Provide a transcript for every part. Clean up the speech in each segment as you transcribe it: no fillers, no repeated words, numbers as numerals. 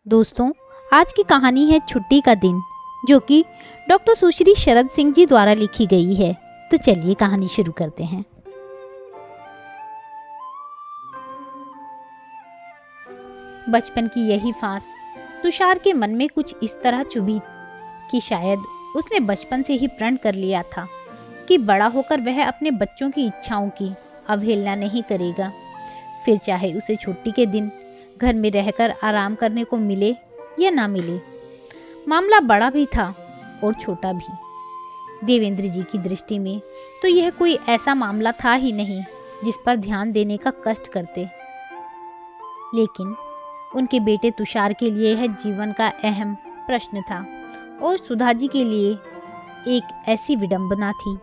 दोस्तों, आज की कहानी है छुट्टी का दिन, जो कि डॉक्टर सुश्री शरद सिंह जी द्वारा लिखी गई है। तो चलिए कहानी शुरू करते हैं। बचपन की यही फांस तुषार के मन में कुछ इस तरह चुभी कि शायद उसने बचपन से ही प्रण कर लिया था कि बड़ा होकर वह अपने बच्चों की इच्छाओं की अवहेलना नहीं करेगा, फिर चाहे उसे छुट्टी के दिन घर में रहकर आराम करने को मिले या ना मिले। मामला बड़ा भी था और छोटा भी। देवेंद्र जी की दृष्टि में तो यह कोई ऐसा मामला था ही नहीं जिस पर ध्यान देने का कष्ट करते, लेकिन उनके बेटे तुषार के लिए यह जीवन का अहम प्रश्न था और सुधा जी के लिए एक ऐसी विडंबना थी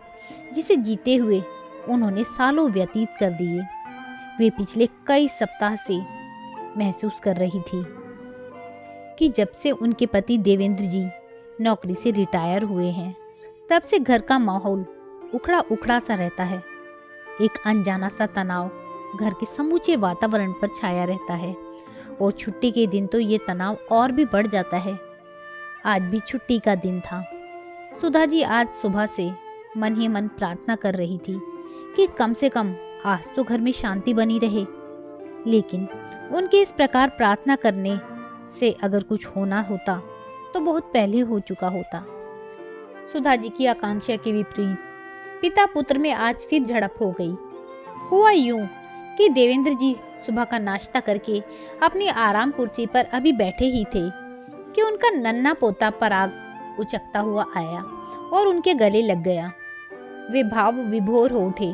जिसे जीते हुए उन्होंने सालों व्यतीत कर दिए। वे पिछले कई सप्ताह से महसूस कर रही थी कि जब से उनके पति देवेंद्र जी नौकरी से रिटायर हुए हैं, तब से घर का माहौल उखड़ा उखड़ा सा रहता है। एक अनजाना सा तनाव घर के समूचे वातावरण पर छाया रहता है और छुट्टी के दिन तो ये तनाव और भी बढ़ जाता है। आज भी छुट्टी का दिन था। सुधा जी आज सुबह से मन ही मन प्रार्थना कर रही थी कि कम से कम आज तो घर में शांति बनी रहे, लेकिन उनके इस प्रकार प्रार्थना करने से अगर कुछ होना होता तो बहुत पहले हो चुका होता। सुधा जी की आकांक्षा के विपरीत पिता पुत्र में आज फिर झड़प हो गई। हुआ यूं कि देवेंद्र जी सुबह का नाश्ता करके अपनी आराम कुर्सी पर अभी बैठे ही थे कि उनका नन्हा पोता पराग उचकता हुआ आया और उनके गले लग गया। वे भाव विभोर हो उठे।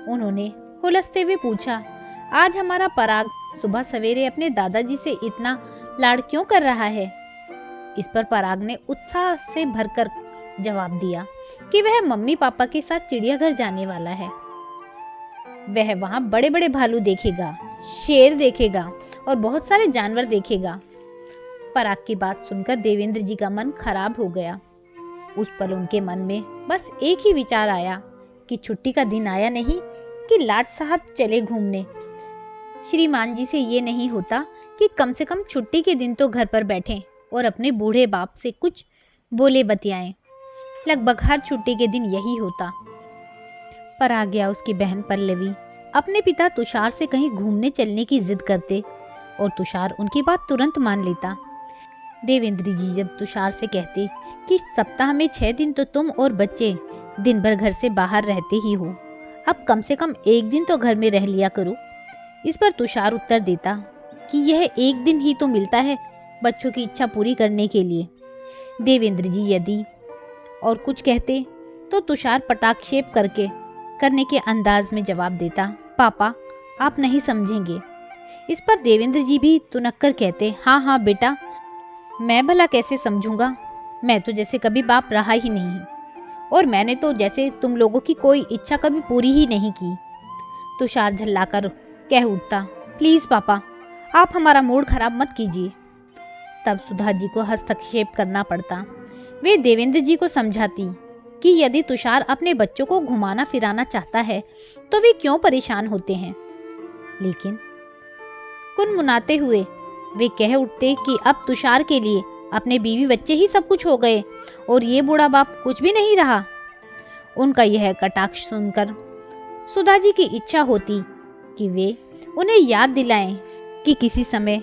उन्होंने हुलसते हुए पूछा, आज हमारा पराग सुबह सवेरे अपने दादाजी से इतना लाड़ क्यों कर रहा है? इस पर पराग ने उत्साह से भरकर जवाब दिया कि वह मम्मी पापा के साथ चिड़ियाघर जाने वाला है। वह वहां बड़े बड़े भालू देखेगा, शेर देखेगा और बहुत सारे जानवर देखेगा। पराग की बात सुनकर देवेंद्र जी का मन खराब हो गया। उस पल उनके मन में बस एक ही विचार आया कि छुट्टी का दिन आया नहीं कि लाट साहब चले घूमने। श्रीमान जी से ये नहीं होता कि कम से कम छुट्टी के दिन तो घर पर बैठें और अपने बूढ़े बाप से कुछ बोले बतियाएं। लगभग हर छुट्टी के दिन यही होता। पर आ गया उसकी बहन पल्लवी अपने पिता तुषार से कहीं घूमने चलने की जिद करते और तुषार उनकी बात तुरंत मान लेता। देवेंद्र जी जब तुषार से कहते कि सप्ताह में 6 दिन तो तुम और बच्चे दिन भर घर से बाहर रहते ही हो, अब कम से कम एक दिन तो घर में रह लिया करो। इस पर तुषार उत्तर देता कि यह एक दिन ही तो मिलता है बच्चों की इच्छा पूरी करने के लिए। देवेंद्र जी यदि और कुछ कहते तो तुषार पटाक्षेप करने के अंदाज में जवाब देता, पापा आप नहीं समझेंगे। इस पर देवेंद्र जी भी तुनक्कर कहते, हाँ हाँ बेटा, मैं भला कैसे समझूंगा, मैं तो जैसे कभी बाप रहा ही नहीं और मैंने तो जैसे तुम लोगों की कोई इच्छा कभी पूरी ही नहीं की। तुषार झल्लाकर कह उठता, प्लीज पापा आप हमारा मूड खराब मत कीजिए। तब सुधा जी को हस्तक्षेप करना पड़ता। वे देवेंद्र जी को समझाती कि यदि तुषार अपने बच्चों को घुमाना फिराना चाहता है तो वे क्यों परेशान होते हैं, लेकिन कुनमुनाते हुए वे कह उठते कि अब तुषार के लिए अपने बीवी बच्चे ही सब कुछ हो गए और ये बूढ़ा बाप कुछ भी नहीं रहा। उनका यह कटाक्ष सुनकर सुधा जी की इच्छा होती कि वे उन्हें याद दिलाएं कि किसी समय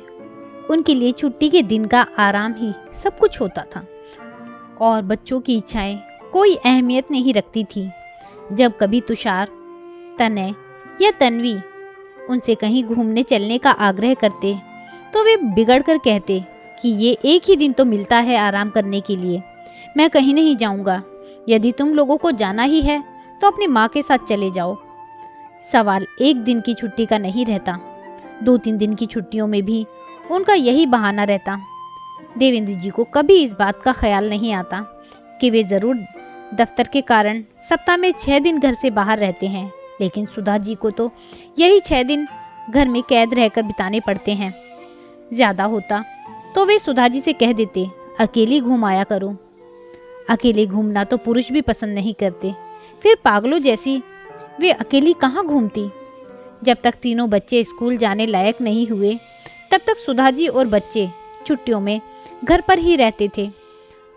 उनके लिए छुट्टी के दिन का आराम ही सब कुछ होता था और बच्चों की इच्छाएं कोई अहमियत नहीं रखती थी। जब कभी तुषार, तनय या तन्वी उनसे कहीं घूमने चलने का आग्रह करते तो वे बिगड़ कर कहते कि ये एक ही दिन तो मिलता है आराम करने के लिए, मैं कहीं नहीं जाऊंगा। यदि तुम लोगों को जाना ही है तो अपनी माँ के साथ चले जाओ। सवाल एक दिन की छुट्टी का नहीं रहता, 2-3 दिन की छुट्टियों में भी उनका यही बहाना रहता। देवेंद्र जी को कभी इस बात का ख्याल नहीं आता कि वे ज़रूर दफ्तर के कारण सप्ताह में 6 दिन घर से बाहर रहते हैं, लेकिन सुधा जी को तो यही 6 दिन घर में कैद रहकर बिताने पड़ते हैं। ज़्यादा होता तो वे सुधा जी से कह देते, अकेली घूम आया करो। अकेले घूमना तो पुरुष भी पसंद नहीं करते, फिर पागलों जैसी वे अकेली कहाँ घूमती। जब तक तीनों बच्चे स्कूल जाने लायक नहीं हुए तब तक सुधा जी और बच्चे छुट्टियों में घर पर ही रहते थे।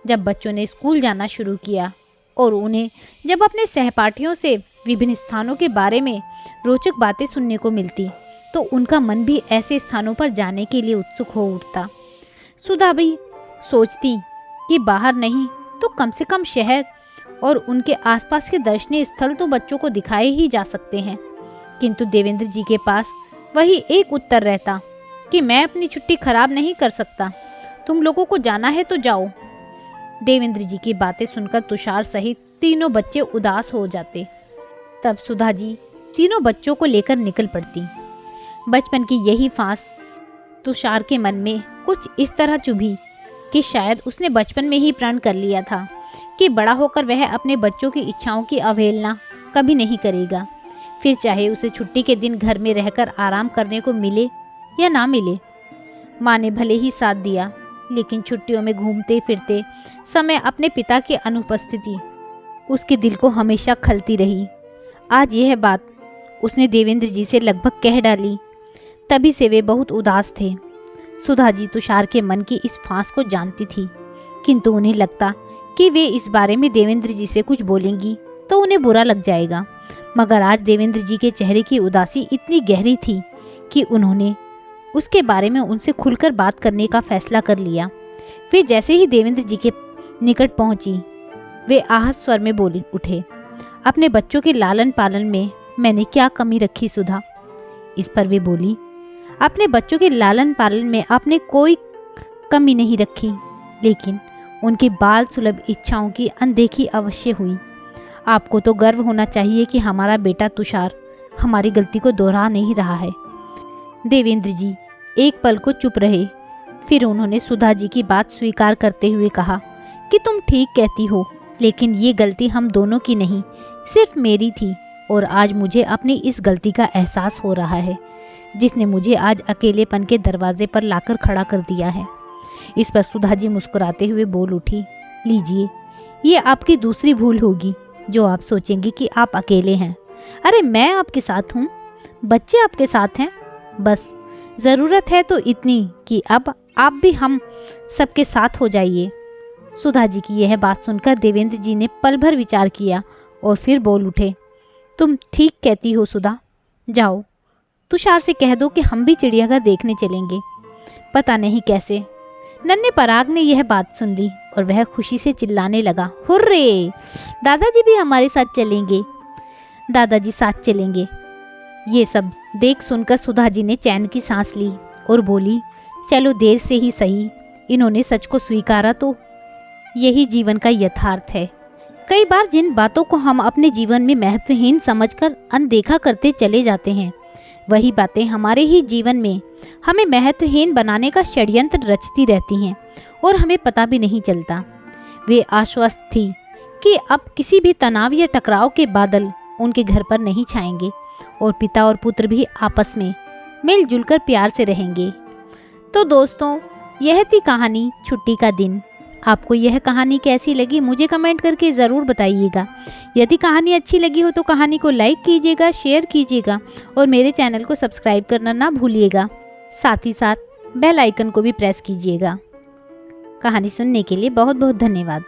जब बच्चों ने स्कूल जाना शुरू किया और उन्हें जब अपने सहपाठियों से विभिन्न स्थानों के बारे में रोचक बातें सुनने को मिलती तो उनका मन भी ऐसे स्थानों पर जाने के लिए उत्सुक हो उठता। सुधा भी सोचती कि बाहर नहीं तो कम से कम शहर और उनके आसपास के दर्शनीय स्थल तो बच्चों को दिखाए ही जा सकते हैं, किंतु देवेंद्र जी के पास वही एक उत्तर रहता कि मैं अपनी छुट्टी खराब नहीं कर सकता, तुम लोगों को जाना है तो जाओ। देवेंद्र जी की बातें सुनकर तुषार सहित तीनों बच्चे उदास हो जाते। तब सुधा जी तीनों बच्चों को लेकर निकल पड़ती। बचपन की यही फांस तुषार के मन में कुछ इस तरह चुभी कि शायद उसने बचपन में ही प्रण कर लिया था कि बड़ा होकर वह अपने बच्चों की इच्छाओं की अवहेलना कभी नहीं करेगा, फिर चाहे उसे छुट्टी के दिन घर में रहकर आराम करने को मिले या ना मिले। माँ ने भले ही साथ दिया, लेकिन छुट्टियों में घूमते फिरते समय अपने पिता की अनुपस्थिति उसके दिल को हमेशा खलती रही। आज यह बात उसने देवेंद्र जी से लगभग कह डाली, तभी से वे बहुत उदास थे। सुधा जी तुषार के मन की इस फांस को जानती थी, किंतु उन्हें लगता कि वे इस बारे में देवेंद्र जी से कुछ बोलेंगी तो उन्हें बुरा लग जाएगा। मगर आज देवेंद्र जी के चेहरे की उदासी इतनी गहरी थी कि उन्होंने उसके बारे में उनसे खुलकर बात करने का फैसला कर लिया। फिर जैसे ही देवेंद्र जी के निकट पहुंची, वे आहत स्वर में बोल उठे, अपने बच्चों के लालन पालन में मैंने क्या कमी रखी सुधा? इस पर वे बोली, अपने बच्चों के लालन पालन में आपने कोई कमी नहीं रखी, लेकिन उनकी बाल सुलभ इच्छाओं की अनदेखी अवश्य हुई। आपको तो गर्व होना चाहिए कि हमारा बेटा तुषार हमारी गलती को दोहरा नहीं रहा है। देवेंद्र जी एक पल को चुप रहे, फिर उन्होंने सुधा जी की बात स्वीकार करते हुए कहा कि तुम ठीक कहती हो, लेकिन ये गलती हम दोनों की नहीं, सिर्फ मेरी थी, और आज मुझे अपनी इस गलती का एहसास हो रहा है, जिसने मुझे आज अकेलेपन के दरवाजे पर लाकर खड़ा कर दिया है। इस पर सुधा जी मुस्कुराते हुए बोल उठी, लीजिए, ये आपकी दूसरी भूल होगी जो आप सोचेंगी कि आप अकेले हैं। अरे मैं आपके साथ हूँ, बच्चे आपके साथ हैं, बस ज़रूरत है तो इतनी कि अब आप भी हम सबके साथ हो जाइए। सुधा जी की यह बात सुनकर देवेंद्र जी ने पल भर विचार किया और फिर बोल उठे, तुम ठीक कहती हो सुधा, जाओ तुषार से कह दो कि हम भी चिड़ियाघर देखने चलेंगे। पता नहीं कैसे नन्हे पराग ने यह बात सुन ली और वह खुशी से चिल्लाने लगा, हुर्रे, दादाजी भी हमारे साथ चलेंगे, दादाजी साथ चलेंगे। ये सब देख सुनकर सुधा जी ने चैन की सांस ली और बोली, चलो देर से ही सही, इन्होंने सच को स्वीकारा तो यही जीवन का यथार्थ है। कई बार जिन बातों को हम अपने जीवन में महत्वहीन समझकर अनदेखा करते चले जाते हैं, वही बातें हमारे ही जीवन में हमें महत्वहीन बनाने का षड्यंत्र रचती रहती हैं और हमें पता भी नहीं चलता। वे आश्वस्त थी कि अब किसी भी तनाव या टकराव के बादल उनके घर पर नहीं छाएंगे और पिता और पुत्र भी आपस में मिलजुल कर प्यार से रहेंगे। तो दोस्तों, यह थी कहानी छुट्टी का दिन। आपको यह कहानी कैसी लगी मुझे कमेंट करके ज़रूर बताइएगा। यदि कहानी अच्छी लगी हो तो कहानी को लाइक कीजिएगा, शेयर कीजिएगा और मेरे चैनल को सब्सक्राइब करना ना भूलिएगा। साथ ही साथ बेल आइकन को भी प्रेस कीजिएगा। कहानी सुनने के लिए बहुत बहुत धन्यवाद।